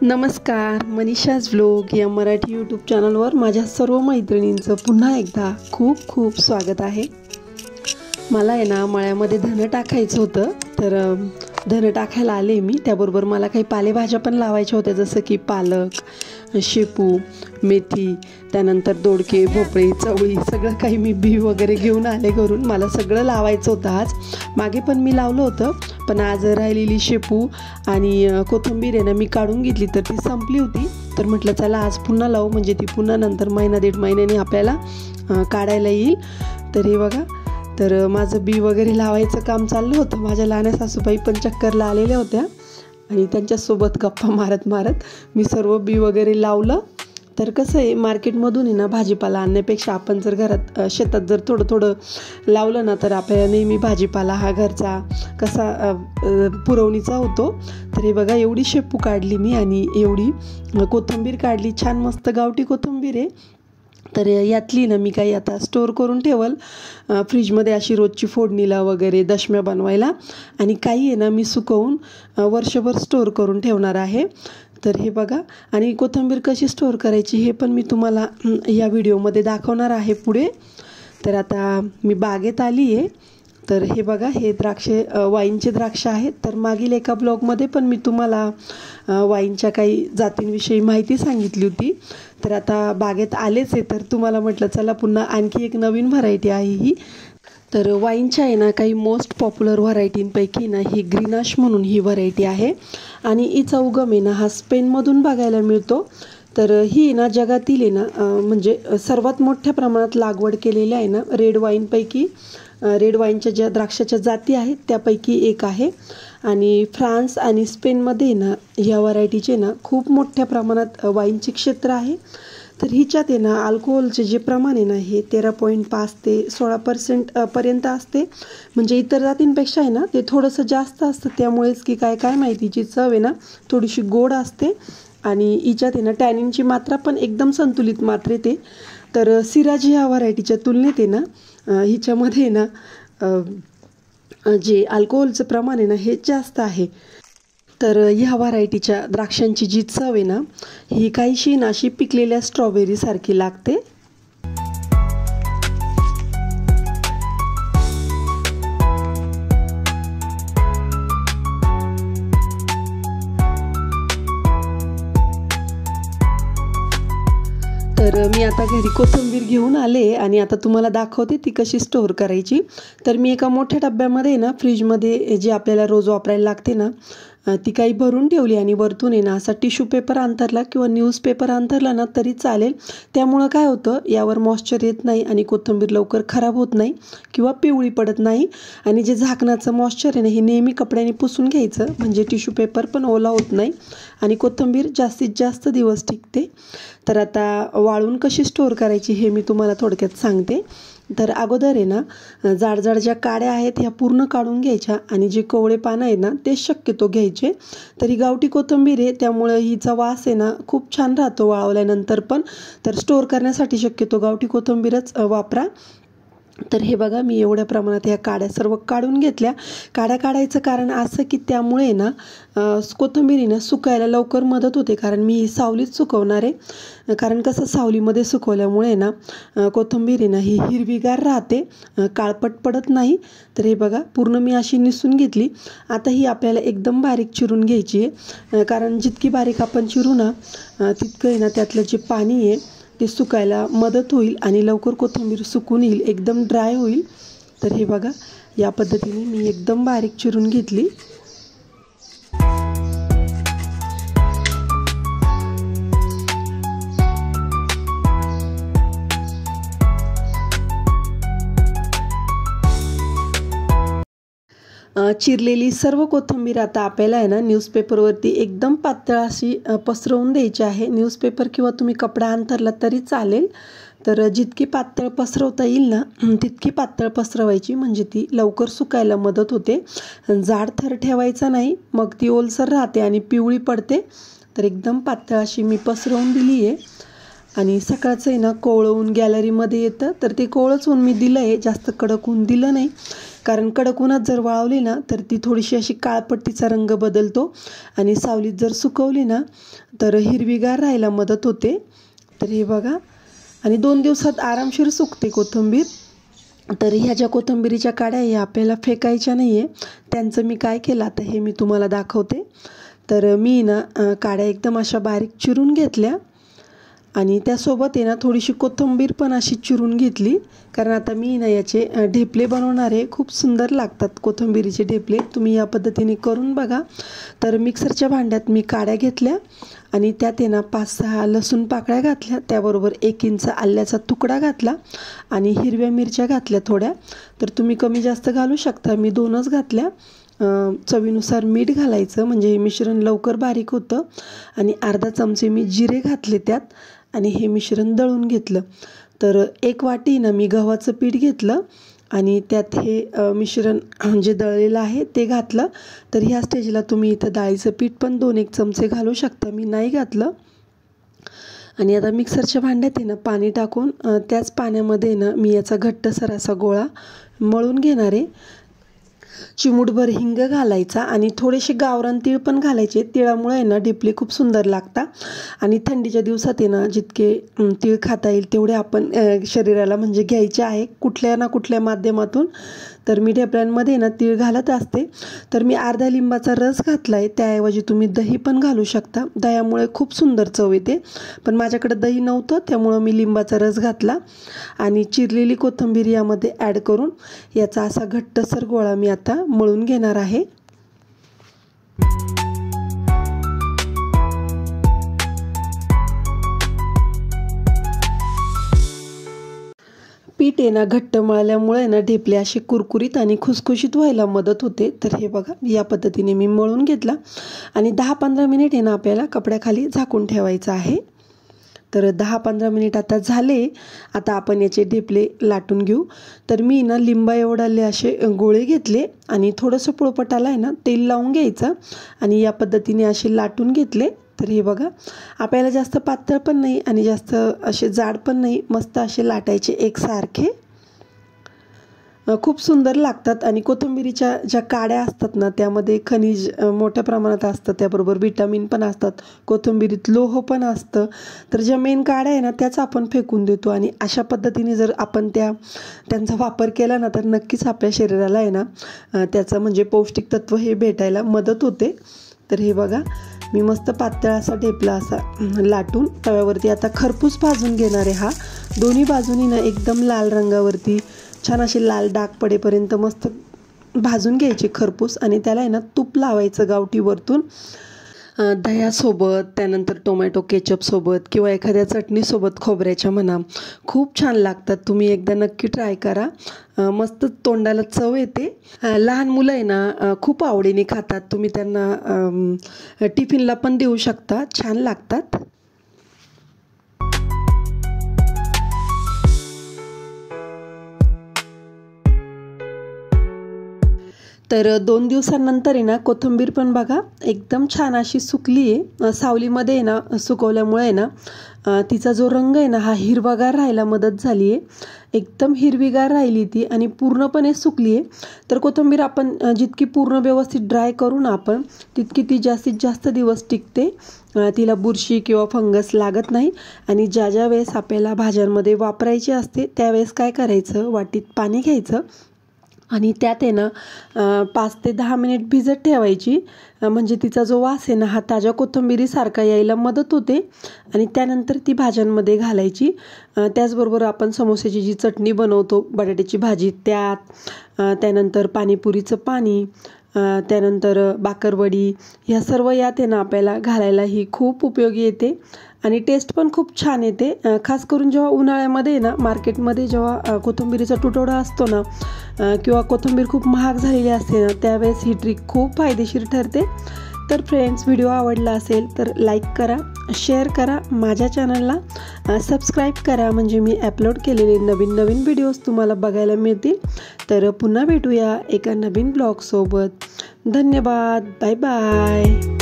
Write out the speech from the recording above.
नमस्कार, मनीषाज व्लॉग या मराठी यूट्यूब चॅनलवर माझ्या सर्व मैत्रिणींचं पुन्हा एकदा खूप खूप स्वागत आहे। मला आहे ना मळ्यामध्ये धन टाकायचं होतं, तर धन टाकायला आले मी। त्याबरोबर मला काही पालेभाज्या पण लावायच्या होत्या, जसं की पालक, शेपू, मेथी, त्यानंतर दोडके, भोपळे, चवळी, सगळं काही मी बी वगैरे घेऊन आले घरून। मला सगळं लावायचं होतं आज। मागे पण मी लावलं होतं, पण आज राहिलेली शेपू आणि कोथिंबीर आहे ना मी काढून घेतली, तर ती संपली होती। तर म्हटलं चला आज पुन्हा लावू, म्हणजे ती पुन्हा नंतर महिना दीड महिन्याने आपल्याला काढायला येईल। तर हे बघा, तर माझं बी वगैरे लावायचं काम चाललं होतं। माझ्या लहान सासूबाई पण चक्करला आलेल्या होत्या आणि त्यांच्यासोबत गप्पा मारत मारत मी सर्व बी वगैरे लावलं। तर कसं आहे, मार्केटमधून आहे ना भाजीपाला आणण्यापेक्षा आपण जर घरात शेतात जर थोडं थोडं लावलं ना, तर आपल्याला नेहमी भाजीपाला हा घरचा कसा पुरवणीचा होतो। तर हे बघा, एवढी शेपू काढली मी आणि एवढी कोथिंबीर काढली, छान मस्त गावठी कोथिंबीर आहे। तर यातली ना मी काही आता स्टोर करून ठेवल फ्रीजमध्ये, अशी रोजची फोडणीला वगैरे दशम्या बनवायला, आणि काही आहे ना मी सुकवून वर्षभर स्टोर करून ठेवणार आहे। तर हे बघा, आणि कोथिंबीर कशी स्टोर करायची हे पण मी तुम्हाला या व्हिडिओमध्ये दाखवणार आहे पुढे। तर आता मी बागेत आली आहे। तर हे बघा, हे द्राक्षे वाईनचे द्राक्ष आहेत। तर मागील एका ब्लॉगमध्ये पण मी तुम्हाला वाईनच्या काही जातींविषयी माहिती सांगितली होती। तर आता बागेत आलेच आहे, तर तुम्हाला म्हटलं चला पुन्हा आणखी एक नवीन व्हरायटी आहे ही। तर वाईनच्या आहे ना काही मोस्ट पॉप्युलर व्हरायटींपैकी ना ही ग्रीनाश म्हणून ही व्हरायटी आहे, आणि हिचा उगम आहे ना हा स्पेनमधून बघायला मिळतो। तर ही ना जगातील आहे ना म्हणजे सर्वात मोठ्या प्रमाणात लागवड केलेल्या आहे ना रेड वाईनपैकी, रेड वाईनच्या ज्या द्राक्षाच्या जाती आहेत त्यापैकी एक आहे। आणि फ्रान्स आणि स्पेनमध्ये ना ह्या व्हरायटीचे ना खूप मोठ्या प्रमाणात वाईनचे क्षेत्र आहे। तर हिच्यात आहे ना अल्कोहोलचे जे प्रमाण आहे ना हे 13.5 ते 16% पर्यंत असते, म्हणजे इतर जातींपेक्षा आहे ना ते थोडंसं जास्त असतं। त्यामुळेच की काय माहितीची चव आहे ना थोडीशी गोड असते, आणि हिच्यात आहे ना टॅनिनची मात्रा पण एकदम संतुलित मात्रेत आहे। तर सिराज ह्या व्हरायटीच्या तुलनेत आहे ना हिच्यामध्ये आहे ना जे अल्कोहोलचं प्रमाण आहे ना हे जास्त आहे। तर ह्या व्हरायटीच्या द्राक्षांची जी चव आहे ना ही काहीशी नाशी पिकलेल्या स्ट्रॉबेरी सारखी लागते। तर मी आता घरी कोथिंबीर घेऊन आले आणि आता तुम्हाला दाखवते ती कशी स्टोअर करायची। तर मी एका मोठ्या डब्यामध्ये ना फ्रीजमध्ये जे आपल्याला रोज वापरायला लागते ना ती काही भरून ठेवली, आणि वरतून आहे ना असा टिश्यू पेपर अंथरला किंवा न्यूजपेपर अंथरला ना तरी चालेल। त्यामुळं काय होतं, यावर मॉइश्चर येत नाही आणि कोथिंबीर लवकर खराब होत नाही किंवा पिवळी पडत नाही। आणि जे झाकणाचं मॉइश्चर आहे ना हे नेहमी कपड्याने पुसून घ्यायचं, म्हणजे टिश्यू पेपर पण ओला होत नाही आणि कोथिंबीर जास्तीत जास्त दिवस टिकते। तर आता वाळून कशी स्टोअर करायची हे मी तुम्हाला थोडक्यात सांगते। तर अगोदर आहे ना जाड ज्या काड्या आहेत ह्या पूर्ण काढून घ्यायच्या, आणि जे कोवळे पानं आहे ना ते शक्यतो घ्यायचे। तर ही गावठी कोथिंबीर आहे, त्यामुळे हिचा वास आहे ना खूप छान राहतो वाळवल्यानंतर पण। तर स्टोअर करण्यासाठी शक्यतो गावठी कोथिंबीरच वापरा। तर हे बघा, मी एवढ्या प्रमाणात ह्या काड्या सर्व काढून घेतल्या। काड्या काढायचं कारण असं की त्यामुळे ना कोथिंबीर सुकायला लवकर मदत होते, कारण मी ही सावलीत सुकवणार आहे। कारण कसं सावलीमध्ये सुकवल्यामुळे ना कोथिंबीर ना ही हिरवीगार राहते, काळपट पडत नाही। तर हे बघा, पूर्ण मी अशी निसून घेतली। आता ही आपल्याला एकदम बारीक चिरून घ्यायची आहे, कारण जितकी बारीक आपण चिरू ना तितकं ना त्यातलं जे पाणी आहे ते सुकायला मदत होईल आणि लवकर कोथिंबीर सुकून येईल, एकदम ड्राय होईल। तर हे बघा, या पद्धतीने मी एकदम बारीक चिरून घेतली। चिरलेली सर्व कोथिंबीर आता आपल्याला आहे ना न्यूजपेपरवरती एकदम पातळ अशी पसरवून द्यायची आहे। न्यूजपेपर किंवा तुम्ही कपडा अंथरला तरी चालेल। तर जितकी पातळ पसरवता येईल ना तितकी पातळ पसरवायची, म्हणजे ती लवकर सुकायला मदत होते। जाड थर ठेवायचा नाही, मग ती ओलसर राहते आणि पिवळी पडते। तर एकदम पातळ अशी मी पसरवून दिली आहे। आणि सकाळचं आहे ना कोवळं ऊन गॅलरीमध्ये येतं, तर ते कोवळंच ऊन मी दिलं आहे, जास्त कडक ऊन दिलं नाही। कारण कडक उन्हात जर वाळवली ना तर ती थोडीशी अशी काळपट्टीचा रंग बदलतो आणि सावलीत जर सुकवली ना तर हिरवीगार राहायला मदत होते। तर हे बघा, आणि 2 दिवसात आरामशीर सुकते कोथिंबीर। तर ह्या ज्या कोथिंबीरीच्या काड्या ह्या आपल्याला फेकायच्या नाही आहे, त्यांचं मी काय केलं आता हे मी तुम्हाला दाखवते। तर मी ना काड्या एकदम अशा बारीक चिरून घेतल्या आणि त्यासोबत आहे ना थोडीशी कोथिंबीर पण अशी चिरून घेतली, कारण आता मी ना याचे ढेपले बनवणार आहे। खूप सुंदर लागतात कोथिंबीरीचे ढेपले, तुम्ही या पद्धतीने करून बघा। तर मिक्सरच्या भांड्यात मी काड्या घेतल्या आणि त्यात आहे ना 5-6 लसूण पाकळ्या घातल्या, त्याबरोबर 1 इंच आल्याचा तुकडा घातला आणि हिरव्या मिरच्या घातल्या थोड्या। तर तुम्ही कमी जास्त घालू शकता, मी 2च घातल्या। चवीनुसार मीठ घालायचं म्हणजे हे मिश्रण लवकर बारीक होतं आणि अर्धा चमचे मी जिरे घातले त्यात आणि हे मिश्रण दळून घेतलं। तर 1 वाटी ना मी गव्हाचं पीठ घेतलं आणि त्यात हे मिश्रण जे दळलेलं आहे ते घातलं। तर ह्या स्टेजला तुम्ही इथं डाळीचं पीठ पण 2-1 चमचे घालू शकता, मी नाही घातलं। आणि आता मिक्सरच्या भांड्यात आहे ना पाणी टाकून त्याच पाण्यामध्ये ना मी याचा घट्टसर असा गोळा मळून घेणार आहे। चिमूटभर हिंग घालायचा आणि थोडेसे गावरान तीळ पण घालायचे, तिळामुळे ना ढेपले खूप सुंदर लागतात। आणि थंडीच्या दिवसात आहे ना जितके तीळ खाता येईल तेवढे आपण शरीराला म्हणजे घ्यायचे आहे कुठल्या ना कुठल्या माध्यमातून। तर मी ढेपल्यांमध्ये ना तीळ घालत असते। तर मी अर्धा लिंबाचा रस घातला आहे, त्याऐवजी तुम्ही दही पण घालू शकता, दह्यामुळे खूप सुंदर चव येते। पण माझ्याकडे दही नव्हतं त्यामुळं मी लिंबाचा रस घातला आणि चिरलेली कोथिंबीर यामध्ये ॲड करून याचा असा घट्टसर गोळा मी आता मळून घेणार आहे। पीठ आहे ना घट्ट मळल्यामुळे ना ढेपले असे कुरकुरीत आणि खुसखुशीत व्हायला मदत होते। तर हे बघा, या पद्धतीने मी मळून घेतला आणि 10-15 मिनिट आहे ना आपल्याला कपड्याखाली झाकून ठेवायचं आहे। तर 10-15 मिनिट आता झाले, आता आपण याचे ढेपले लाटून घेऊ। तर मी ना लिंबा एवढाले असे गोळे घेतले आणि थोडंसं पोळपटाला आहे ना तेल लावून घ्यायचं आणि या पद्धतीने असे लाटून घेतले। तर हे बघा, आपल्याला जास्त पातळ पण नाही आणि जास्त असे जाड पण नाही, मस्त असे लाटायचे एकसारखे, खूप सुंदर लागतात। आणि कोथिंबीरीच्या ज्या काड्या असतात ना त्यामध्ये खनिज मोठ्या प्रमाणात असतं, त्याबरोबर विटामिन पण असतात, कोथिंबीरीत लोह पण असतं। तर ज्या मेन काड्या आहे ना त्याच आपण फेकून देतो आणि अशा पद्धतीने जर आपण त्यांचा वापर केला ना तर नक्कीच आपल्या शरीराला आहे ना त्याचं म्हणजे पौष्टिक तत्व हे भेटायला मदत होते। तर हे बघा, मी मस्त पातळ असा ढेपला असा लाटून तव्यावरती आता खरपूस भाजून घेणार आहे। हा दोन्ही बाजूनी ना एकदम लाल रंगावरती छान असे लाल डाग पडेपर्यंत मस्त भाजून घ्यायचे खरपूस आणि त्याला आहे ना तूप लावायचं गावठी वरतून, दह्यासोबत, त्यानंतर टोमॅटो केचपसोबत किंवा एखाद्या चटणीसोबत खोबऱ्याच्या म्हणा, खूप छान लागतात। तुम्ही एकदा नक्की ट्राय करा, मस्त तोंडाला चव येते। लहान मुलं आहे ना खूप आवडीने खातात, तुम्ही त्यांना टिफिनला पण देऊ शकता, छान लागतात। तर 2 दिवसांनंतर आहे ना कोथिंबीर पण बघा एकदम छान अशी सुकली आहे। सावलीमध्ये आहे ना सुकवल्यामुळे आहे ना तिचा जो रंग आहे ना हा हिरवागार राहायला मदत झाली आहे, एकदम हिरवीगार राहिली ती आणि पूर्णपणे सुकली आहे। तर कोथिंबीर आपण जितकी पूर्ण व्यवस्थित ड्राय करू ना आपण तितकी ती जास्तीत जास्त दिवस टिकते, तिला बुरशी किंवा फंगस लागत नाही। आणि ज्या वेळेस आपल्याला भाज्यांमध्ये वापरायची असते त्यावेळेस काय करायचं, वाटीत पाणी घ्यायचं आणि त्यात आहे ना 5 ते 10 मिनिट भिजत ठेवायची, म्हणजे तिचा जो वास आहे ना हा ताज्या कोथिंबीरीसारखा यायला मदत होते आणि त्यानंतर ती भाज्यांमध्ये घालायची। त्याचबरोबर आपण समोस्याची जी चटणी बनवतो, बटाट्याची भाजी त्यात, त्यानंतर पाणीपुरीचं पाणी, त्यानंतर बाकरवडी, ह्या सर्व यात आहे ना आपल्याला घालायला ही खूप उपयोगी येते आणि टेस्ट पण खूप छान येते। खास करून जेव्हा उन्हाळ्यामध्ये ना मार्केटमध्ये जेव्हा कोथिंबीरीचा तुटवडा असतो ना किंवा कोथिंबीर खूप महाग झालेली असते ना त्यावेळेस ही ट्रिक खूप फायदेशीर ठरते। तर फ्रेंड्स, व्हिडिओ आवडला असेल तर लाईक करा, शेअर करा, माझ्या चॅनलला सबस्क्राईब करा, म्हणजे मी अपलोड केलेले नवीन व्हिडिओज तुम्हाला बघायला मिळतील। तर पुन्हा भेटूया एका नवीन ब्लॉगसोबत। धन्यवाद, बाय बाय।